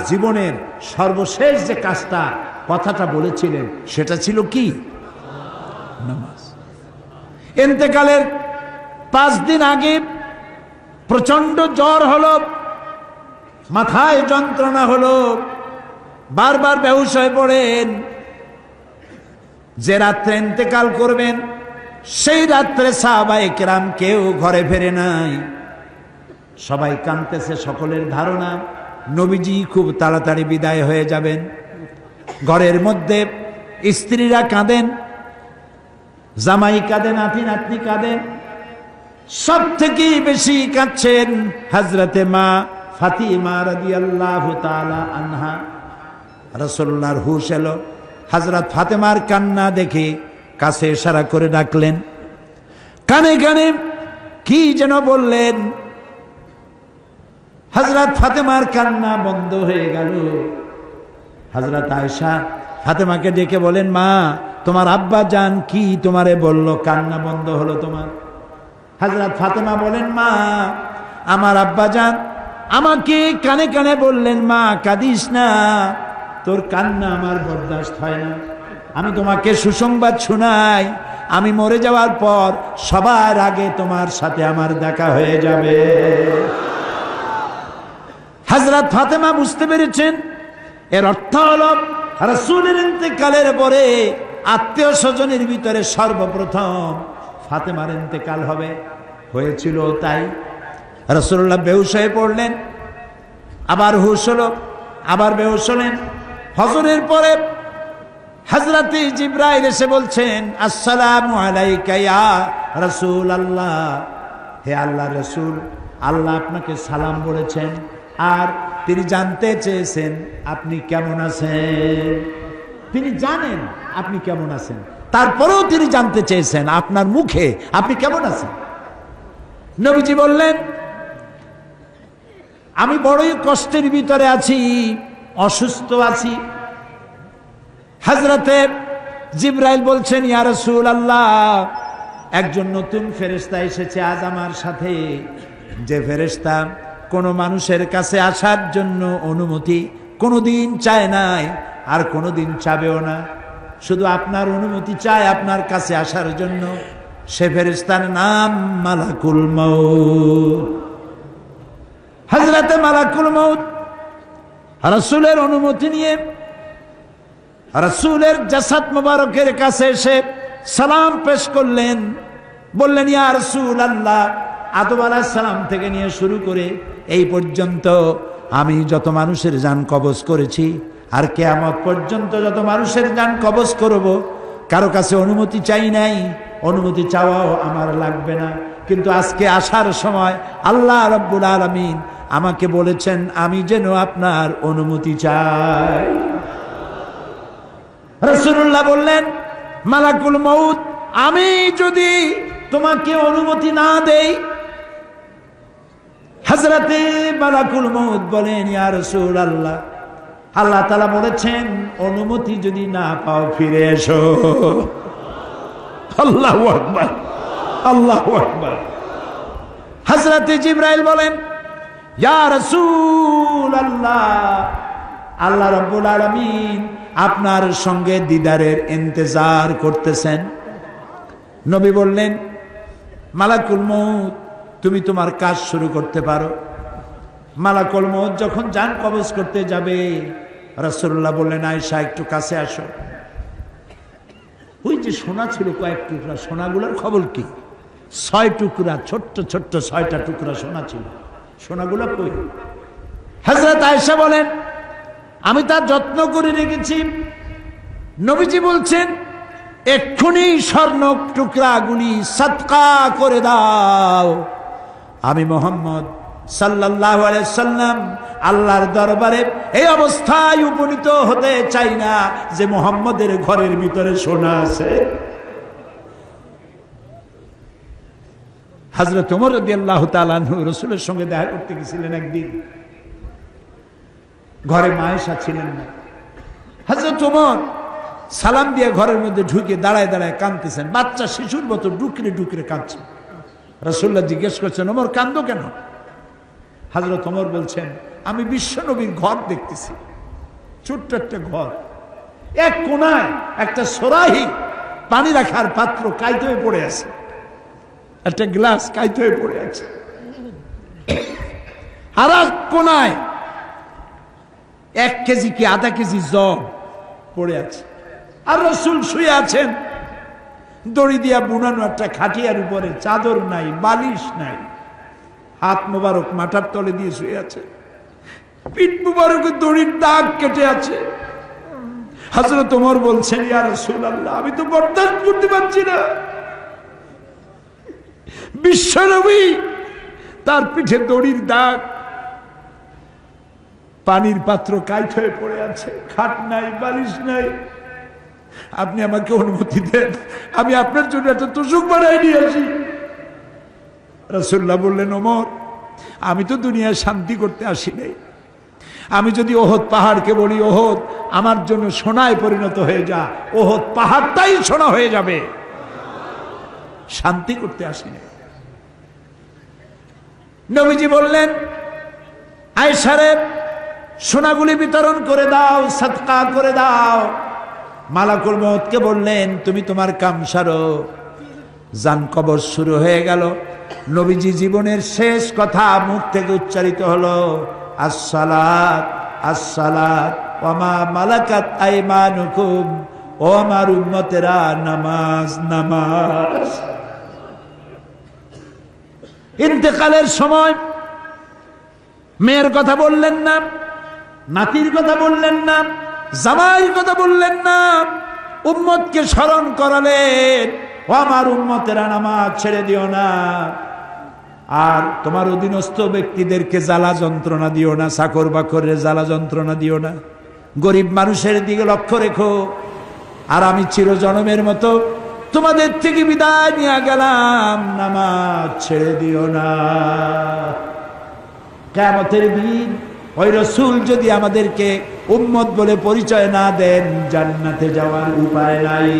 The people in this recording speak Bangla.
জীবনের সর্বশেষ যে কাজটা কথাটা বলেছিলেন সেটা ছিল কি? নামাজ। ইন্তেকালের 5 দিন আগে প্রচন্ড জ্বর হলো, মাথায় যন্ত্রণা হলো, বারবার বেহুশ হয়ে পড়েন। যে রাত্রে ইন্তেকাল করবেন সেই রাত্রে সাহাবায়ে কেরাম কেউ ঘরে ফেরে নাই, সবাই কাঁদতেছে। সকলের ধারণা নবীজি খুব তাড়াতাড়ি বিদায় হয়ে যাবেন। ঘরের মধ্যে স্ত্রীরা কাঁদেন, জামাই কাঁদে, নাতি নাতনি কাঁদেন। সব থেকে বেশি কাঁদছেন হযরতে মা ফাতিমা রাদিয়াল্লাহু তাআলা আনহা। রাসূলুল্লাহর হুশ এলো, হযরত ফাতেমার কান্না দেখে কাছে ইশারা করে ডাকলেন, কানে কানে কি যেন বললেন। হযরত ফাতেমার কান্না বন্ধ হয়ে গেল। হযরত আয়েশা ফাতেমাকে ডেকে বলেন, মা তোমার আব্বা জান কি তোমারে বলল, কান্না বন্ধ হলো তোমার? হযরত ফাতেমা বলেন, মা আমার আব্বা জান আমাকে কানে কানে বললেন, মা কাঁদিস না, তোর কান্না আমার বরদাস্ত হয় না। আমি তোমাকে সুসংবাদ শোনাই, আমি মরে যাওয়ার পর সবার আগে তোমার সাথে আমার দেখা হয়ে যাবে। হযরত ফাতেমা বুঝতে পেরেছেন এর অর্থ হলো রাসূলের ইন্তেকালের পরে আত্মীয় স্বজনের ভিতরে সর্বপ্রথম ফাতেমার ইন্তেকাল হবে। হয়েছিল তাই। রাসূলুল্লাহ বেহুশ হয়ে পড়লেন, আবার হুশ হলো, আবার বেহুশ হলেন। হজরের পরে হযরত জিবরাইল এসে বলছেন, আসসালামু আলাইকা ইয়া রাসূলুল্লাহ, হে আল্লাহর রাসূল, আল্লাহ আপনাকে সালাম বলেছেন আর তিনি জানতে চেয়েছেন আপনি কেমন আছেন। তিনি জানেন আপনি কেমন আছেন, তারপরেও তিনি জানতে চেয়েছেন আপনার মুখে আপনি কেমন আছেন। নবীজি বললেন, আমি বড়ই কষ্টের ভিতরে আছি, অসুস্থ আছি। হযরতে জিবরাইল বলছেন, ইয়া রাসূলুল্লাহ, একজন নতুন ফেরেশতা এসেছে আজ আমার সাথে, যে ফেরেশতা কোনো মানুষের কাছে আসার জন্য অনুমতি কোনোদিন চায় নাই আর কোনোদিন চাবেও না, শুধু আপনার অনুমতি চায় আপনার কাছে আসার জন্য। সে ফেরেশতার নাম মালাকুল মউত। হযরতে মালাকুল মউত রাসূলের অনুমতি নিয়ে রাসূলের জাসাদ মুবারকের কাছে এসে সালাম পেশ করলেন। বললেন, ইয়া রাসূলুল্লাহ, আদম আলাইহিস সালাম থেকে নিয়ে শুরু করে এই পর্যন্ত আমি যত মানুষের জান কবজ করেছি আর কিয়ামত পর্যন্ত যত মানুষের জান কবজ করব, কারো কাছে অনুমতি চাই নাই, অনুমতি চাওয়াও আমার লাগবে না। কিন্তু আজকে আসার সময় আল্লাহ রাব্বুল আলামিন আমাকে বলেছেন আমি যেন আপনার অনুমতি চাই। রাসূলুল্লাহ বললেন, মালাকুল মউত, আমি যদি তোমাকে অনুমতি না দেই? হযরতে মালাকুল মউত বলেন, ইয়া রাসূলুল্লাহ, আল্লাহ তাআলা বলেছেন অনুমতি যদি না পাও ফিরে এসো। আল্লাহু আকবার, আল্লাহু আকবার। হযরতে জিবরাইল বলেন, ইয়া রাসূলুল্লাহ, আল্লাহ রাব্বুল আলামিন আপনার সঙ্গে দিদারের ইন্তজার করতেছেন। নবী বললেন, মালাকুল মউত, তুমি তোমার কাজ শুরু করতে পারো। মালাকুল মউত যখন জান কবজ করতে যাবে, রাসূলুল্লাহ বললেন, আয়েশা একটু কাছে আসো। ওই যে সোনা ছিল কয়েক টুকরা, সোনাগুলোর খবর কি? 6 টুকরা, ছোট্ট ছোট্ট 6টা টুকরা সোনা ছিল, সোনাগুলো কই? হযরত আয়েশা বলেন, আমি তার যত্ন করে রেখেছি। নবীজি বলছেন, এক্ষুনি স্বর্ণ টুকরাগুলি সদকা করে দাও। আমি মুহাম্মদ সাল্লাল্লাহু আলাইহি সাল্লাম আল্লাহর দরবারে এই অবস্থায় উপনীত হতে চাই না যে মুহাম্মদের ঘরের ভিতরে সোনা আছে। হযরত ওমর রাদিয়াল্লাহু তাআলা আনহু রাসূলের সঙ্গে দেখা করতে গেছিলেন একদিন। ঘরে মা আয়েশা ছিলেন না। হযরত ওমর সালাম দিয়ে ঘরের মধ্যে ঢুকে দাঁড়ায় দাঁড়ায় কাঁদতেছেন, বাচ্চা শিশুর মতো ডুকরে ডুকরে কাঁদছে। রাসূলুল্লাহ জিজ্ঞেস করছেন, ওমর কাঁদো কেন? হযরত ওমর বলছেন, আমি বিশ্ব নবীর ঘর দেখতেছি, ছোট্ট একটা ঘর, এক কোনায় একটা সরাহি পানি রাখার পাত্র কাইত হয়ে পড়ে আছে, একটা গ্লাস কাইত হয়ে পড়ে আছে, আর এক কোনায় 1 কেজি কি আধা কেজি জব পড়ে আছে, আর রাসূল শুয়ে আছেন দড়ি দিয়া বুনানো একটা খাটিয়ার উপরে, চাদর নাই, বালিশ নাই, হাত মোবারক মাথার তলে দিয়ে শুয়ে আছে, পিঠ মোবারকে দড়ির দাগ কেটে আছে। হযরত ওমর বলছেন, ইয়া রাসূলুল্লাহ, আমি তো বরদাস্ত করতে পারছি না, বিশ্বনবী তার পিঠে দড়ির দাগ, পানির পাত্র কাইট হয়ে পড়ে আছে, খাট নাই, বালিশ নাই, আপনি আমাকে অনুমতি দেন, আমি আপনার জন্য একটা তোষক বানাই নিয়ে আসি। রাসূলুল্লাহ বললেন, ওমর, আমি তো দুনিয়ায় শান্তি করতে আসি নাই, আমি যদি ওহদ পাহাড়কে বলি ওহদ আমার জন্য সোনায় পরিণত হয়ে যা, ওহদ পাহাড়টাই সোনা হয়ে যাবে, শান্তি করতে আসি নাই। নবীজি বললেন, আয়েশারে সোনাগুলি বিতরণ করে দাও, সাদকা করে দাও। মালাকুল মউতকে বললেন, তুমি তোমার কাম সারো। জান কবর শুরু হয়ে গেল। নবীজি জীবনের শেষ কথা মুখ থেকে উচ্চারিত হলো, আসসালাত আসসালাত ওয়া মা মালাকাত আইমানুকুম, ও আমার উম্মতেরা, নামাজ নামাজ। ইন্তেকালের সময় মেয়ের কথা বললেন না, নাতির কথা বললেন না, জামাইয়ের কথা বললেন না, উম্মতকে স্মরণ করালেন, ও আমার উম্মতেরা, নামাজ ছেড়ে দিও না, আর তোমার অধীনস্থ ব্যক্তিদেরকে জ্বালা যন্ত্রণা দিও না, চাকর বাকরের জ্বালা যন্ত্রণা দিও না, গরিব মানুষের দিকে লক্ষ্য রেখো, আর আমি চিরজনমের মতো তোমাদের থেকে বিদায় নিয়ে গেলাম, নামাজ ছেড়ে দিও না। কিয়ামতের দিন ওই রাসূল যদি আমাদেরকে উম্মত বলে পরিচয় না দেন, জান্নাতে যাওয়ার উপায় নাই।